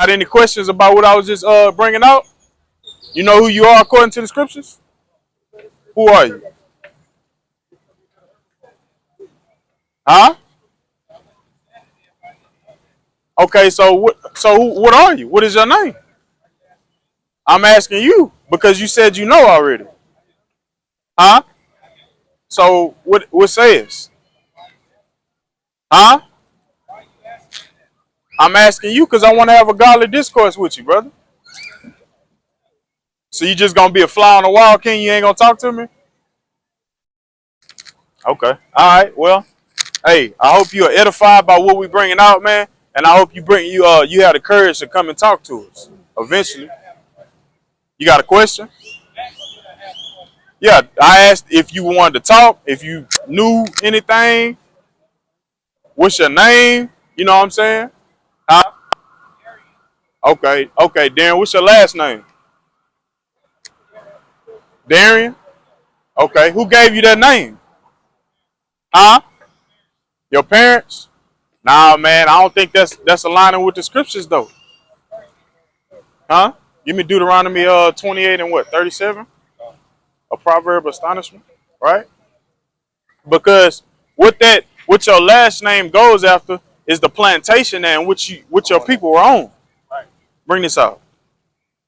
Got any questions about what I was just bringing out? You know who you are according to the scriptures? Who are you? Huh? Okay, so what are you? What is your name? I'm asking you because you said you know already. Huh? So what says? Huh? I'm asking you because I want to have a godly discourse with you, brother. So you just gonna be a fly on the wall, King? You ain't gonna talk to me? Okay. All right. Well, hey, I hope you are edified by what we bringing out, man, and I hope you have the courage to come and talk to us eventually. You got a question? Yeah, I asked if you wanted to talk, if you knew anything. What's your name? You know what I'm saying? Huh? Okay, Darren. What's your last name? Darian. Okay. Who gave you that name? Huh? Your parents? Nah, man. I don't think that's aligning with the scriptures though. Huh? Give me Deuteronomy 28 and what 37? A proverb of astonishment, right? Because what your last name goes after is the plantation and which your people were on. Bring this out.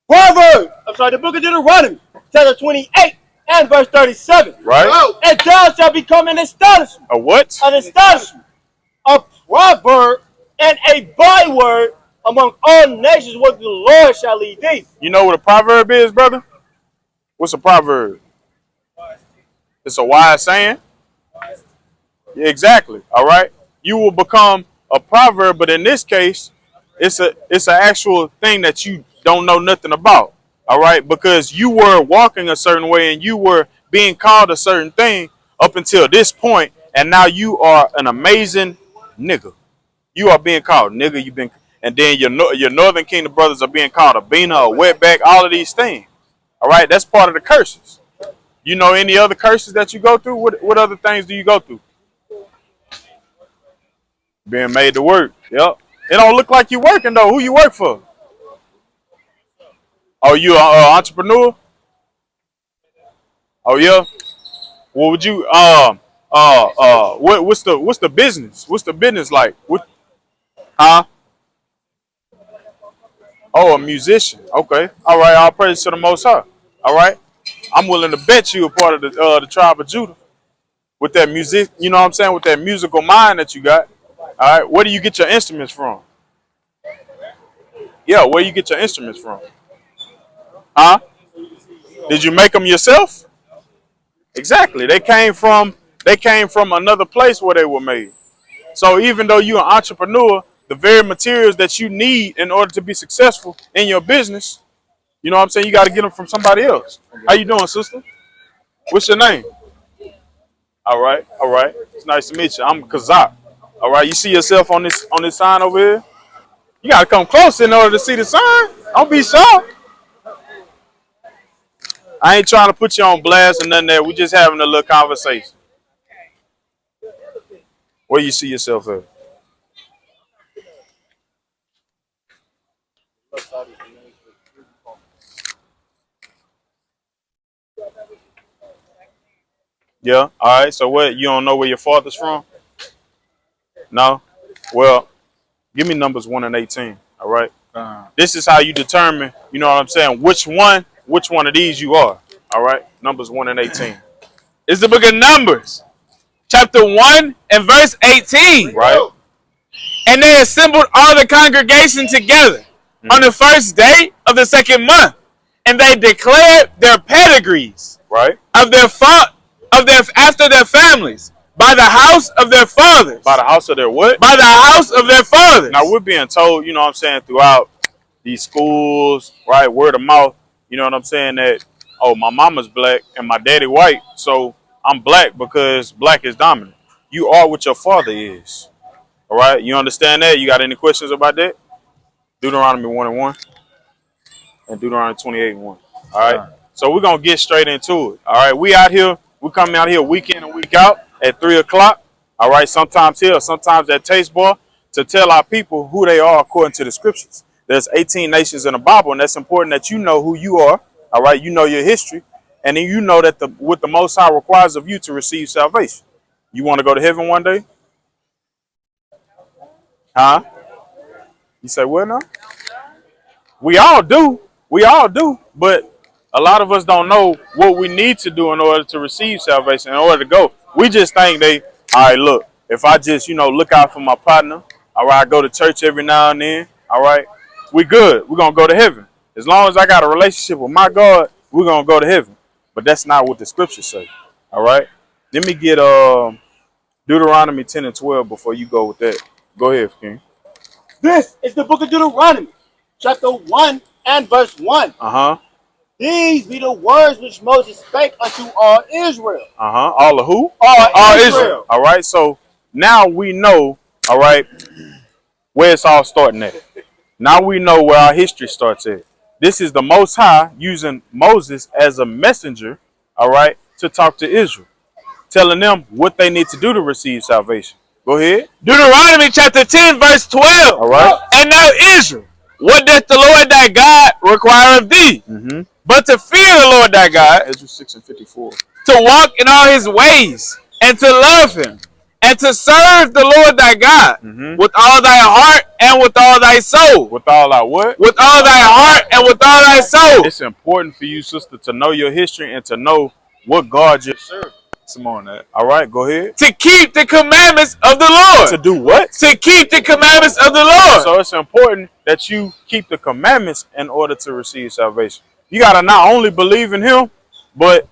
The book of Deuteronomy, chapter 28 and verse 37. Right? And thou shalt become an astonishment. A what? An astonishment. A proverb and a byword among all nations what the Lord shall lead thee. You know what a proverb is, brother? What's a proverb? It's a wise saying. Yeah, exactly. All right. You will become a proverb, but in this case, it's an actual thing that you don't know nothing about. All right, because you were walking a certain way and you were being called a certain thing up until this point, and now you are an amazing nigga. You are being called nigga. And then your Northern Kingdom brothers are being called a beaner, a wetback, all of these things. All right, that's part of the curses. You know any other curses that you go through? What other things do you go through? Being made to work. Yep. It don't look like you working though. Who you work for? Oh, you an entrepreneur? Oh yeah. What would you what's the business? What's the business like? What? Huh? Oh, a musician. Okay. All right. All praise to the Most High. All right. I'm willing to bet you a part of the tribe of Judah with that music. You know what I'm saying? With that musical mind that you got. All right. Where do you get your instruments from? Yeah. Where you get your instruments from? Huh? Did you make them yourself? Exactly. They came from another place where they were made. So even though you're an entrepreneur, the very materials that you need in order to be successful in your business, you know what I'm saying, you got to get them from somebody else. How you doing, sister? What's your name? All right, all right. It's nice to meet you. I'm Kazak. All right, you see yourself on this sign over here? You got to come close in order to see the sign. Don't be shy. I ain't trying to put you on blast or nothing there. We just having a little conversation. Where you see yourself at? Yeah. All right. So what? You don't know where your father's from? No. Well, give me numbers 1 and 18. All right. This is how you determine. You know what I'm saying? Which one of these you are. All right. Numbers 1 and 18. It's the book of Numbers, chapter 1 and verse 18. Right. And they assembled all the congregation together on the first day of the second month, and they declared their pedigrees Right. of their after their families by the house of their fathers. By the house of their what? By the house of their fathers. Now we're being told, you know what I'm saying, throughout these schools, right, word of mouth, you know what I'm saying, that, oh, my mama's black and my daddy white, so I'm black because black is dominant. You are what your father is. All right, you understand that? You got any questions about that? Deuteronomy 1 and 1 and Deuteronomy 28 and 1. All right, so we're going to get straight into it. All right, we coming out here week in and week out at 3 o'clock. All right, sometimes here, sometimes at Taste Bar to tell our people who they are according to the scriptures. There's 18 nations in the Bible, and that's important that you know who you are. All right, you know your history, and then you know that what the Most High requires of you to receive salvation. You want to go to heaven one day? Huh? You say what now? We all do. We all do. But a lot of us don't know what we need to do in order to receive salvation, in order to go. We just think all right, look, if I just, look out for my partner, all right, I go to church every now and then, all right, we good. We're going to go to heaven. As long as I got a relationship with my God, we're going to go to heaven. But that's not what the scriptures say, all right? Let me get Deuteronomy 10 and 12 before you go with that. Go ahead, King. This is the book of Deuteronomy, chapter 1 and verse 1. Uh-huh. These be the words which Moses spake unto all Israel. Uh-huh. All of who? All Israel. All right. So now we know, all right, where it's all starting at. Now we know where our history starts at. This is the Most High using Moses as a messenger, all right, to talk to Israel, telling them what they need to do to receive salvation. Go ahead. Deuteronomy chapter 10, verse 12. All right. And now Israel, what doth the Lord thy God require of thee? Mm-hmm. But to fear the Lord thy God, Ezra 6 and 54. to walk in all his ways, and to love him, and to serve the Lord thy God with all thy heart and with all thy soul. With all thy what? With all thy heart and with all thy soul. It's important for you, sister, to know your history and to know what God you're serving. Come on, that. All right, go ahead. To keep the commandments of the Lord. To do what? To keep the commandments of the Lord. So it's important that you keep the commandments in order to receive salvation. You got to not only believe in him, but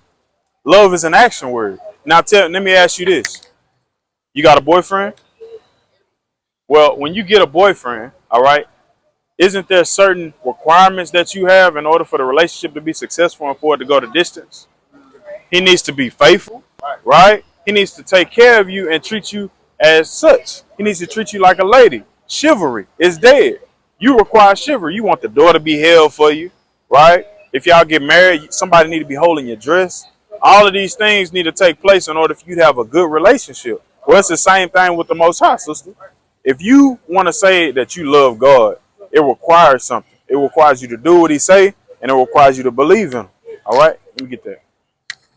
love is an action word. Now, let me ask you this. You got a boyfriend? Well, when you get a boyfriend, all right, isn't there certain requirements that you have in order for the relationship to be successful and for it to go the distance? He needs to be faithful, right? He needs to take care of you and treat you as such. He needs to treat you like a lady. Chivalry is dead. You require chivalry. You want the door to be held for you, right? If y'all get married, somebody need to be holding your dress. All of these things need to take place in order for you to have a good relationship. Well, it's the same thing with the Most High, sister. If you want to say that you love God, it requires something. It requires you to do what he say, and it requires you to believe in him. All right? Let me get that.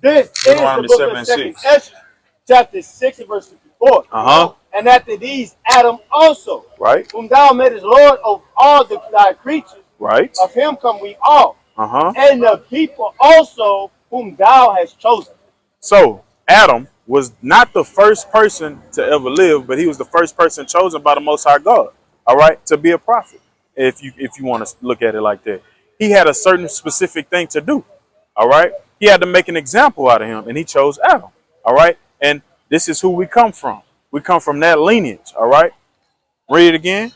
This is the book of 2 Ezra, chapter 6 and verse 54. And after these, Adam also, right, whom thou madest Lord of all thy creatures, right, of him come we all, and the people also whom thou hast chosen. So Adam was not the first person to ever live, but he was the first person chosen by the Most High God, all right, to be a prophet. If you want to look at it like that, he had a certain specific thing to do, all right. He had to make an example out of him, and he chose Adam, all right. And this is who we come from. We come from that lineage, all right. Read it again.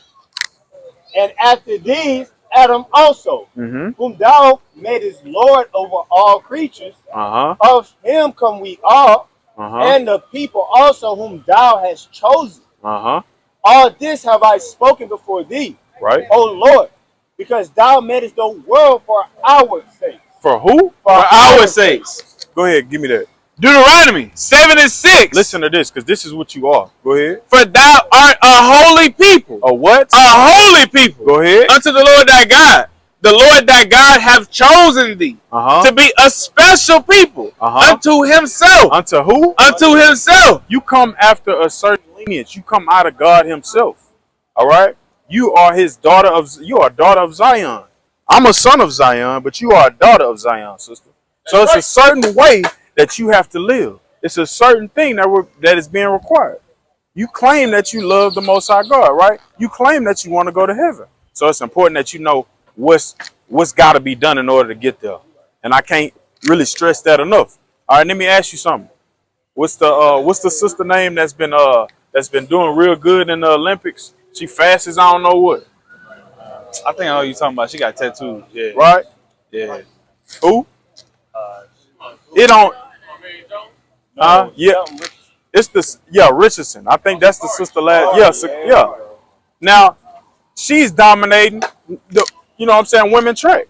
And after these, Adam also, whom thou madest Lord over all creatures, of him come we all, and the people also whom thou hast chosen. All this have I spoken before thee, right, O Lord, because thou madest the world for our sake. For who? For our sakes. Go ahead, give me that. Deuteronomy 7 and 6. Listen to this, because this is what you are. Go ahead. For thou art a holy people. A what? A holy people. Go ahead. Unto the Lord thy God. The Lord thy God hath chosen thee to be a special people unto himself. Unto who? Unto himself. You come after a certain lineage. You come out of God himself. All right? You are his daughter you are a daughter of Zion. I'm a son of Zion, but you are a daughter of Zion, sister. So it's a certain way that you have to live. It's a certain thing that is being required. You claim that you love the Most High God, right? You claim that you want to go to heaven. So it's important that you know what's got to be done in order to get there. And I can't really stress that enough. All right, let me ask you something. What's the sister name that's been doing real good in the Olympics? She fast as I don't know what. I think I know what you're talking about. She got tattoos. Yeah. Right? Yeah. Who? It don't. Yeah. It's Richardson. I think that's the sister last. Yeah. Now, she's dominating you know what I'm saying, women track.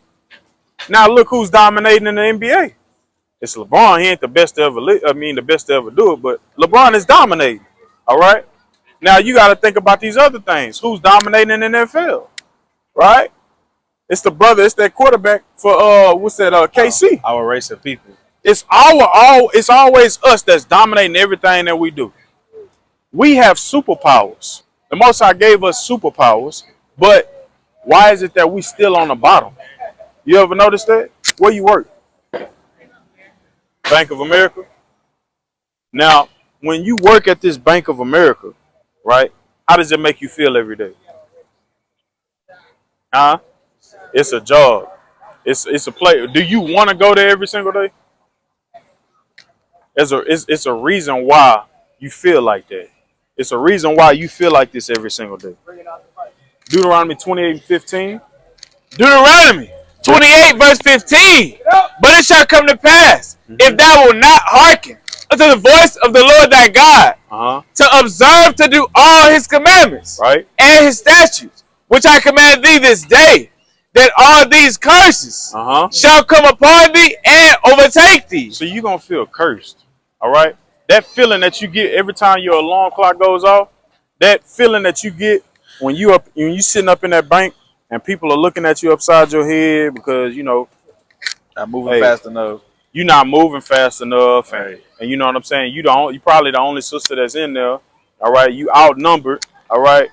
Now look who's dominating in the NBA. It's LeBron. He ain't the best to ever the best to ever do it, but LeBron is dominating. All right? Now you got to think about these other things. Who's dominating in the NFL? Right? It's the brother. It's that quarterback for what's that? KC. Our race of people. It's always us that's dominating everything that we do. We have superpowers. The Most High gave us superpowers, but why is it that we still on the bottom? You ever notice that? Where you work? Bank of America. Now, when you work at this Bank of America, right? How does it make you feel every day? Huh? It's a job. It's a play. Do you want to go there every single day? It's a reason why you feel like that. It's a reason why you feel like this every single day. Deuteronomy 28:15. Deuteronomy 28 verse 15. But it shall come to pass, if thou wilt not hearken unto the voice of the Lord thy God, to observe to do all his commandments, right, and his statutes, which I command thee this day, that all these curses shall come upon thee and overtake thee. So you're going to feel cursed, all right? That feeling that you get every time your alarm clock goes off, that feeling that you get when you sitting up in that bank and people are looking at you upside your head because, you know, not moving fast enough. You're not moving fast enough, and you know what I'm saying? You probably the only sister that's in there, all right? You outnumbered, all right?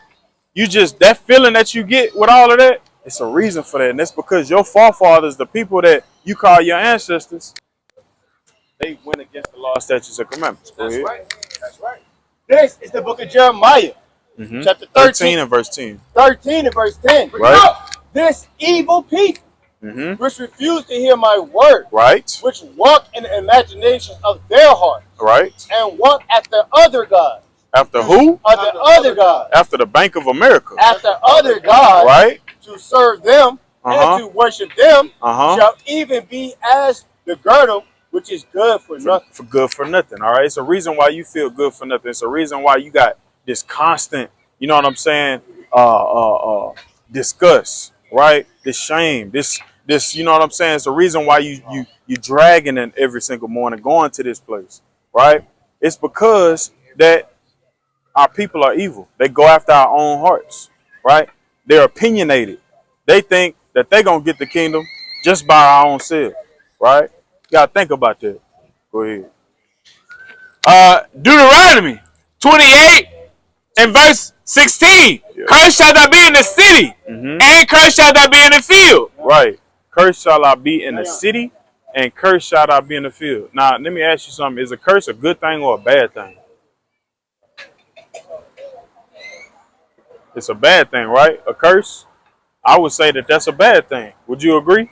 You just, that feeling that you get with all of that, it's a reason for that, and that's because your forefathers, the people that you call your ancestors, they went against the law, statutes, and commandments. That's right. That's right. This is the book of Jeremiah, chapter 13 and verse 10. 13 and verse 10. Right. This evil people, which refuse to hear my word, right, which walk in the imagination of their heart, right, and walk after other gods. After who? After other gods. After the Bank of America. After other gods, right, to serve them and to worship them, shall even be as the girdle, which is good for nothing. For good for nothing, all right? It's a reason why you feel good for nothing. It's a reason why you got this constant, you know what I'm saying, disgust, right? This shame, this, you know what I'm saying? It's the reason why you dragging in every single morning, going to this place, right? It's because that our people are evil. They go after our own hearts, right? They're opinionated. They think that they're going to get the kingdom just by our own self, right? You got to think about that. Go ahead. Deuteronomy 28 and verse 16. Cursed shall thou be in the city, and cursed shall thou be in the field. Right. Cursed shall I be in the city, and cursed shall I be in the field. Now, let me ask you something. Is a curse a good thing or a bad thing? It's a bad thing, right? A curse? I would say that that's a bad thing. Would you agree?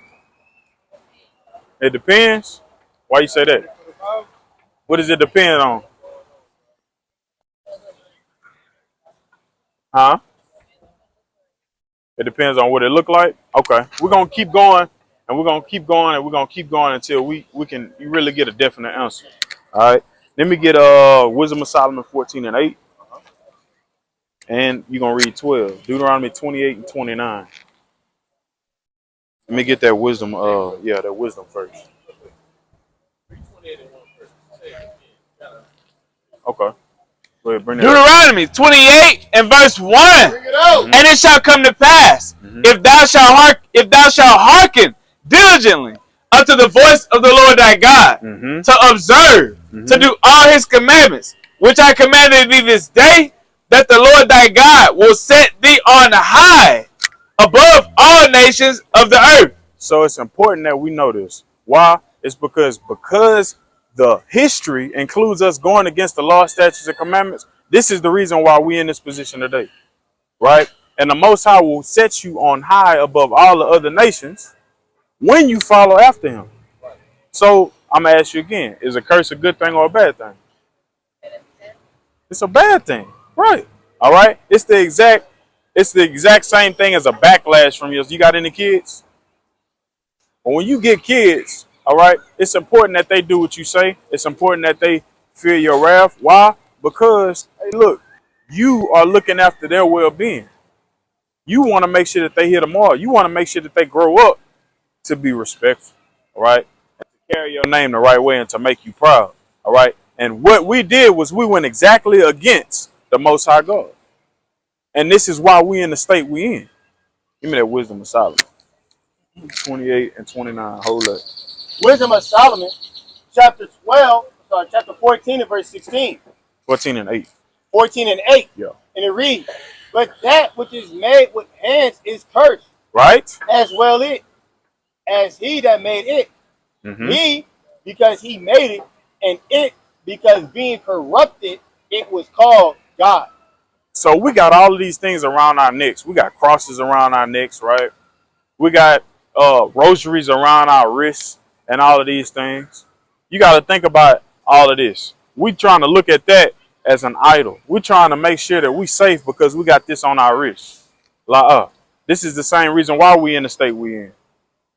It depends. Why you say that? What does it depend on? Huh? It depends on what it look like. Okay. We're going to keep going, and we're going to keep going, and we're going to keep going until you really get a definite answer. All right. Let me get Wisdom of Solomon 14 and 8. And you're going to read 12. Deuteronomy 28 and 29. Let me get that wisdom. That wisdom first. Okay. Go ahead, bring that Deuteronomy 28 and verse 1. And it shall come to pass, if thou shalt hearken diligently unto the voice of the Lord thy God, to observe, to do all his commandments, which I commanded thee this day, that the Lord thy God will set thee on high above all nations of the earth. So it's important that we know this. Why? It's because the history includes us going against the law, statutes, and commandments. This is the reason why we're in this position today, right? And the Most High will set you on high above all the other nations when you follow after him. So I'm going to ask you again, is a curse a good thing or a bad thing? It's a bad thing, right? All right? It's the exact same thing as a backlash from yours. You got any kids? Well, when you get kids, all right, it's important that they do what you say. It's important that they feel your wrath. Why? Because, hey, look, you are looking after their well-being. You want to make sure that they hit them all. You want to make sure that they grow up to be respectful, all right, and to carry your name the right way and to make you proud, all right. And what we did was we went exactly against the Most High God. And this is why we in the state we in. Give me that Wisdom of Solomon. 28 and 29. Hold up. Wisdom of Solomon, chapter 14 and verse 16. 14 and 8. 14 and 8. Yeah. And it reads, but that which is made with hands is cursed. Right? As well it, as he that made it. Mm-hmm. He, because he made it, and it, because being corrupted, it was called God. So we got all of these things around our necks. We got crosses around our necks, right? We got rosaries around our wrists and all of these things. You got to think about all of this. We trying to look at that as an idol. We're trying to make sure that we safe because we got this on our wrist. This is the same reason why we in the state we in.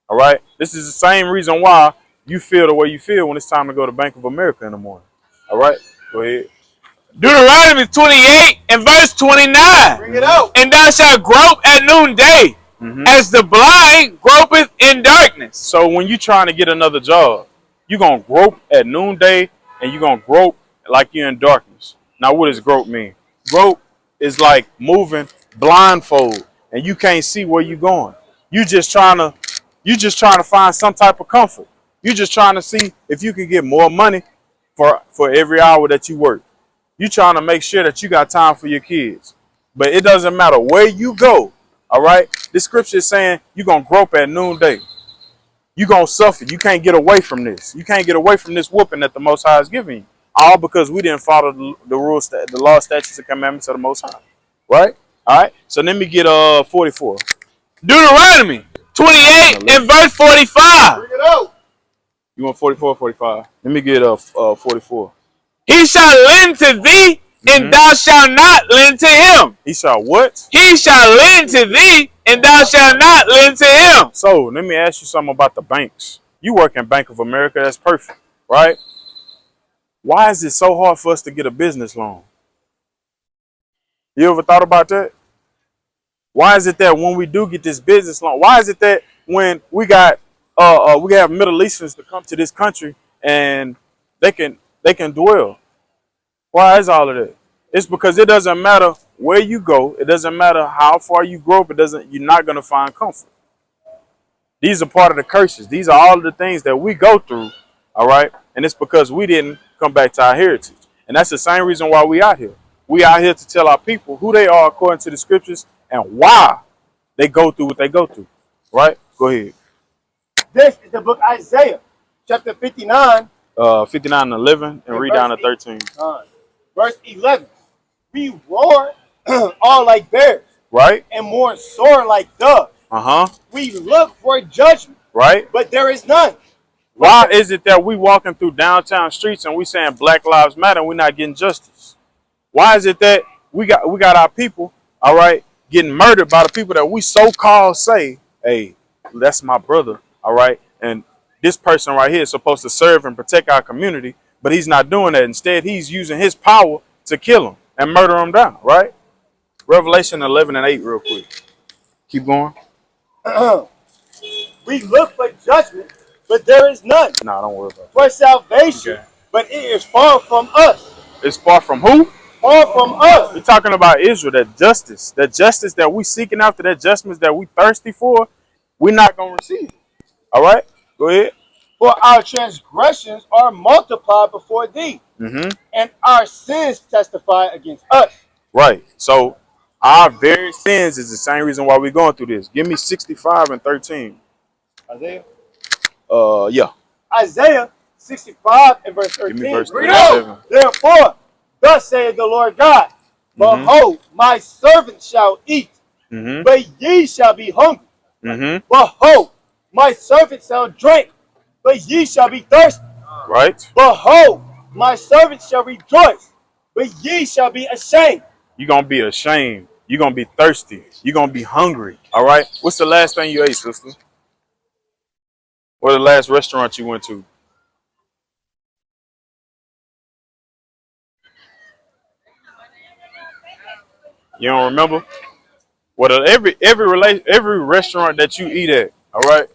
All right? This is the same reason why you feel the way you feel when it's time to go to Bank of America in the morning. All right? Go ahead. Deuteronomy 28 and verse 29. Bring it out. And thou shalt grope at noonday, as the blind gropeth in darkness. So when you're trying to get another job, you're going to grope at noonday and you're going to grope like you're in darkness. Now, what does grope mean? Grope is like moving blindfold and you can't see where you're going. You're just trying to find some type of comfort. You're just trying to see if you can get more money for every hour that you work. You're trying to make sure that you got time for your kids. But it doesn't matter where you go. All right. This scripture is saying you're going to grope at noonday. You're going to suffer. You can't get away from this. You can't get away from this whooping that the Most High is giving you. All because we didn't follow the rules, the law, statutes, and commandments of the Most High. Right? All right. So let me get 44. Deuteronomy 28 and verse 45. Bring it out. You want 44 or 45? Let me get 44. He shall lend to thee, and thou shalt not lend to him. He shall what? He shall lend to thee, and thou shalt not lend to him. So let me ask you something about the banks. You work in Bank of America. That's perfect, right? Why is it so hard for us to get a business loan? You ever thought about that? Why is it that when we do get this business loan, why is it that when we have Middle Easterns to come to this country and they can dwell? Why is all of that? It's because it doesn't matter where you go. It doesn't matter how far you grow up. You're not going to find comfort. These are part of the curses. These are all of the things that we go through. All right. And it's because we didn't come back to our heritage. And that's the same reason why we out here. We out here to tell our people who they are according to the scriptures and why they go through what they go through. Right? Go ahead. This is the book Isaiah, chapter 59. 59 and 11 and read down to 13. Verse 11. We roar all like bears. Right? And more sore like doves. We look for judgment. Right? But there is none. Why is it that we walking through downtown streets and we saying Black Lives Matter and we're not getting justice? Why is it that we got our people, all right, getting murdered by the people that we so-called say, hey, that's my brother, all right, and this person right here is supposed to serve and protect our community, but he's not doing that. Instead, he's using his power to kill him and murder him down, right? Revelation 11 and 8 real quick. Keep going. We look for judgment, but there is none. Nah, don't worry about it. For salvation, Okay. but it is far from us. It's far from who? Far from us. We're talking about Israel, that justice that we seeking after, that justice that we thirsty for, we're not going to receive. All right? Go ahead. For our transgressions are multiplied before thee, and our sins testify against us. Right. So our very sins is the same reason why we're going through this. Give me 65 and 13. Isaiah? Yeah. Isaiah 65 and verse 13. Give me verse Read it. 37. Therefore, thus saith the Lord God, behold, my servant shall eat, but ye shall be hungry. Behold, my servant shall drink, but ye shall be thirsty. Right. Behold, my servant shall rejoice, but ye shall be ashamed. You're going to be ashamed. You're going to be thirsty. You're going to be hungry. All right. What's the last thing you ate, sister? What the last restaurant you went to? You don't remember? Well, every restaurant that you eat at, all right,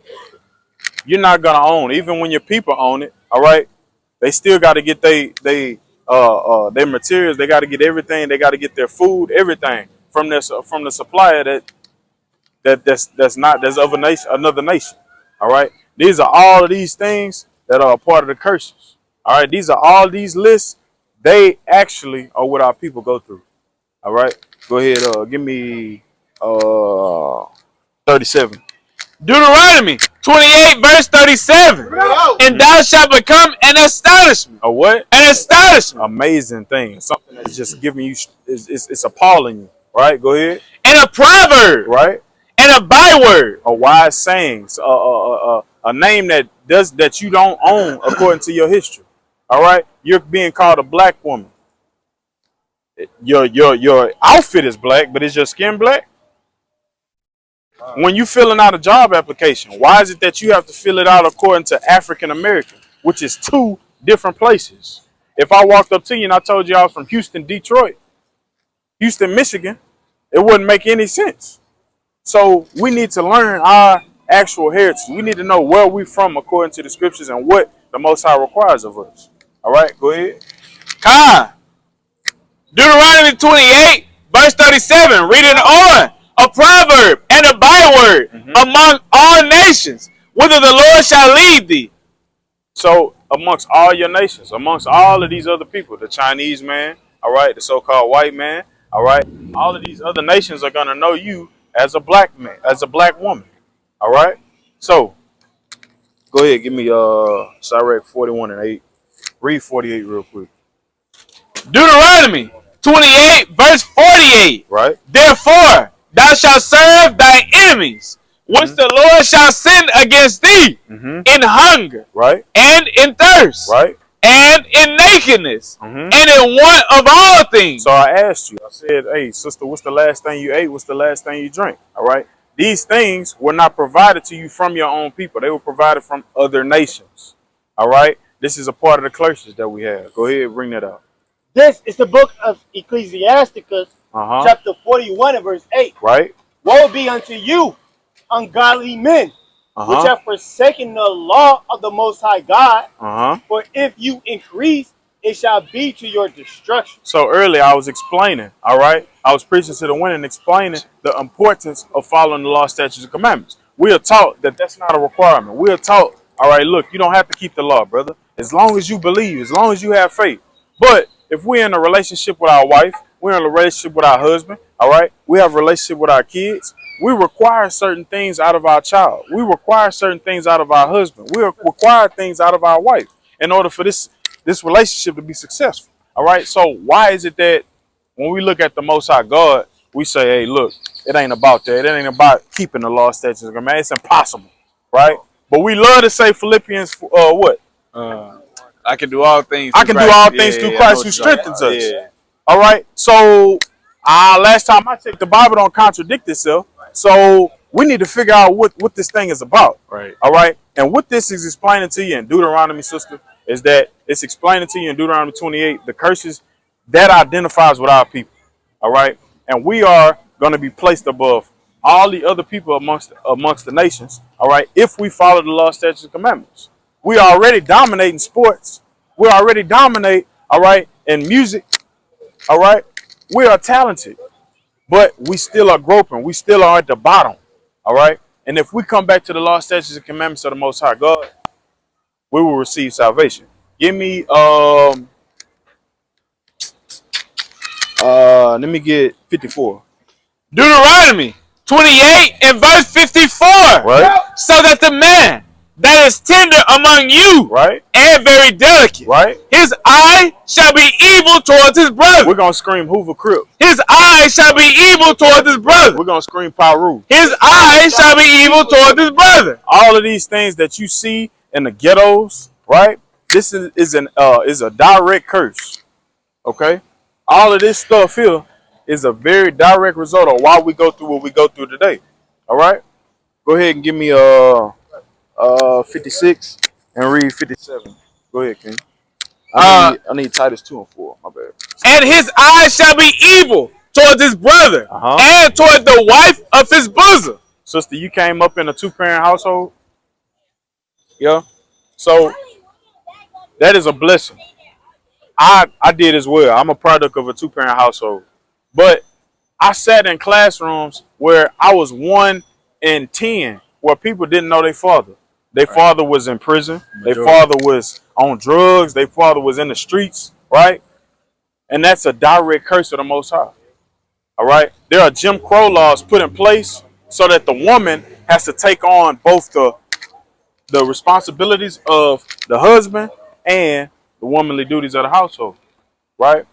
you're not gonna own. Even when your people own it, all right, they still got to get their materials. They got to get everything. They got to get their food, everything from the supplier that's of another nation. All right. These are all of these things that are a part of the curses. All right. These are all these lists. They actually are what our people go through. All right. Go ahead. Give me 37. Deuteronomy 28 verse 37. And thou shalt become an astonishment. A what? An astonishment. Amazing thing. Something that's just giving you, it's appalling you. Right? Go ahead. And a proverb. Right? And a byword. A wise saying. A name that you don't own according to your history. All right? You're being called a black woman. Your outfit is black, but is your skin black? When you filling out a job application, why is it that you have to fill it out according to African American, which is 2 different places? If I walked up to you and I told you I was from Houston, Detroit, Houston, Michigan, it wouldn't make any sense. So we need to learn our actual heritage. We need to know where we're from according to the scriptures and what the Most High requires of us. All right, go ahead. Deuteronomy 28, verse 37, reading on. A proverb and a byword among all nations, whither the Lord shall lead thee. So amongst all your nations, amongst all of these other people, the Chinese man, all right, the so-called white man, all right, all of these other nations are going to know you as a black man, as a black woman, all right? So go ahead, give me Sirach 41:8. Read 48 real quick. Deuteronomy 28, verse 48. Right. Therefore, thou shalt serve thy enemies, which the Lord shall send against thee in hunger, right, and in thirst, right, and in nakedness, and in want of all things. So I asked you, I said, hey, sister, what's the last thing you ate? What's the last thing you drank? All right. These things were not provided to you from your own people. They were provided from other nations. All right. This is a part of the curses that we have. Go ahead, bring that out. This is the book of Ecclesiasticus, chapter 41 and verse 8. Right. Woe be unto you, ungodly men, which have forsaken the law of the Most High God. For if you increase, it shall be to your destruction. So earlier I was explaining, all right? I was preaching to the wind and explaining the importance of following the law, statutes, and commandments. We are taught that that's not a requirement. We are taught, all right, look, you don't have to keep the law, brother. As long as you believe, as long as you have faith. But if we're in a relationship with our wife, we're in a relationship with our husband, all right? We have a relationship with our kids. We require certain things out of our child. We require certain things out of our husband. We require things out of our wife in order for this relationship to be successful, all right? So why is it that when we look at the Most High God, we say, hey, look, it ain't about that. It ain't about keeping the law, statutes, and commandments. It's impossible, right? But we love to say Philippians, what? I can do all things. I can do all things through Christ who strengthens us. Yeah. All right. So last time I checked, the Bible don't contradict itself. So we need to figure out what this thing is about. Right. All right. And what this is explaining to you in Deuteronomy, sister, is that it's explaining to you in Deuteronomy 28 the curses that identifies with our people. All right. And we are going to be placed above all the other people amongst the nations. All right. If we follow the law, statutes, and commandments. We are already dominating sports. We already dominate, all right, in music, all right. We are talented, but we still are groping. We still are at the bottom, all right. And if we come back to the law, statutes, and commandments of the Most High God, we will receive salvation. Give me, let me get 54. Deuteronomy 28 and verse 54. Right. So that the man that is tender among you, right, and very delicate, right, his eye shall be evil towards his brother. We're gonna scream Hoover Crip. His eye shall be evil towards his brother. We're gonna scream Paru. His eye shall be evil towards his brother. All of these things that you see in the ghettos, right? This is a direct curse. Okay, all of this stuff here is a very direct result of why we go through what we go through today. All right, go ahead and give me 56 and read 57. Go ahead, King. I need Titus 2 and 4. My bad. And his eye shall be evil towards his brother and toward the wife of his bosom. Sister, you came up in a 2-parent household? Yeah. So that is a blessing. I did as well. I'm a product of a 2-parent household. But I sat in classrooms where I was 1 in 10 where people didn't know their father. Their father was in prison. Their Majority. father was on drugs. Their father was in the streets, right? And that's a direct curse of the Most High. All right? There are Jim Crow laws put in place so that the woman has to take on both the responsibilities of the husband and the womanly duties of the household. Right?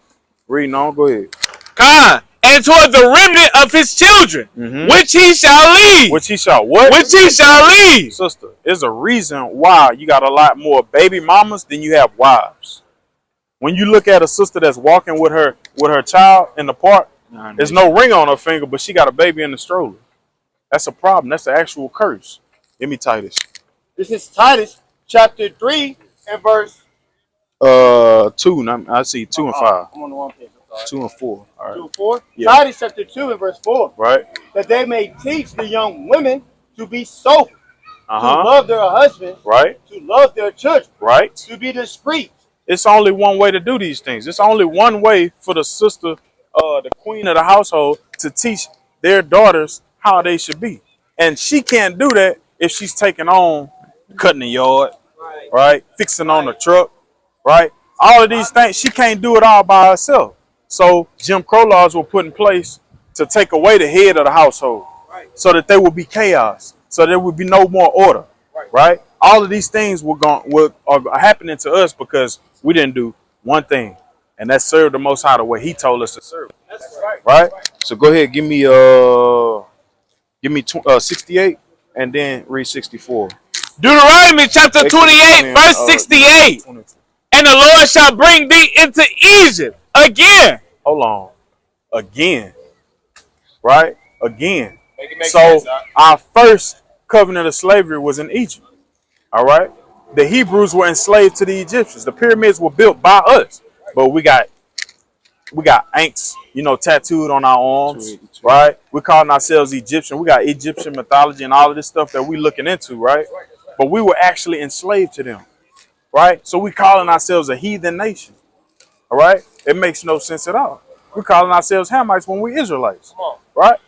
Reading on, go ahead. Con, and toward the remnant of his children, which he shall lead. Which he shall what? Which he shall lead. Sister, there's a reason why you got a lot more baby mamas than you have wives. When you look at a sister that's walking with her child in the park, there's no ring on her finger, but she got a baby in the stroller. That's a problem. That's an actual curse. Give me Titus. This is Titus chapter 3 and verse 2. I see 2 and 5. I'm on the wrong page. 2 and 4. All right. 2 and 4. Yeah. Titus chapter 2 and verse 4. Right. That they may teach the young women to be sober, to Uh-huh. love their husbands, Right. to love their children, Right. to be discreet. It's only one way to do these things. It's only one way for the sister, the queen of the household, to teach their daughters how they should be. And she can't do that if she's taking on cutting the yard, right? Fixing on the truck, right? All of these things, she can't do it all by herself. So Jim Crow laws were put in place to take away the head of the household so that there would be chaos, so there would be no more order, right? All of these things are happening to us because we didn't do one thing, and that's serve the Most High the way He told us to serve. Right? So go ahead, give me 68, and then read 64. Deuteronomy chapter 28, verse 68. And the Lord shall bring thee into Egypt again. Hold on. Again. Right? Again. So sense, our first covenant of slavery was in Egypt. All right? The Hebrews were enslaved to the Egyptians. The pyramids were built by us. But we got inks, tattooed on our arms, right? We're calling ourselves Egyptian. We got Egyptian mythology and all of this stuff that we're looking into, right? But we were actually enslaved to them, right? So we're calling ourselves a heathen nation, all right? It makes no sense at all. We're calling ourselves Hamites when we're Israelites, right?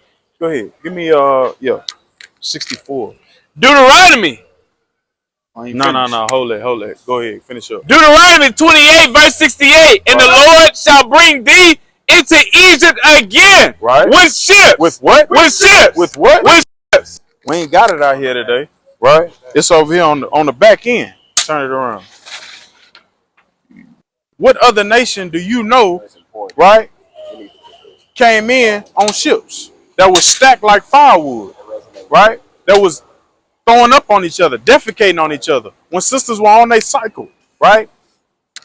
Go ahead. Give me, 64. Deuteronomy. No. Hold it. Go ahead. Finish up. Deuteronomy 28, verse 68. And the Lord shall bring thee into Egypt again. Right. With ships. With what? With ships. With what? With ships. We ain't got it out here today, right? It's over here on the back end. Turn it around. What other nation do you know, right, came in on ships that was stacked like firewood, right? That was throwing up on each other, defecating on each other. When sisters were on their cycle, right?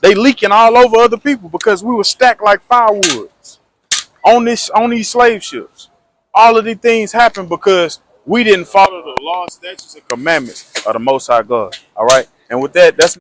They leaking all over other people because we were stacked like firewoods on these slave ships. All of these things happened because we didn't follow the laws, statutes, and commandments of the Most High God. All right. And with that, that's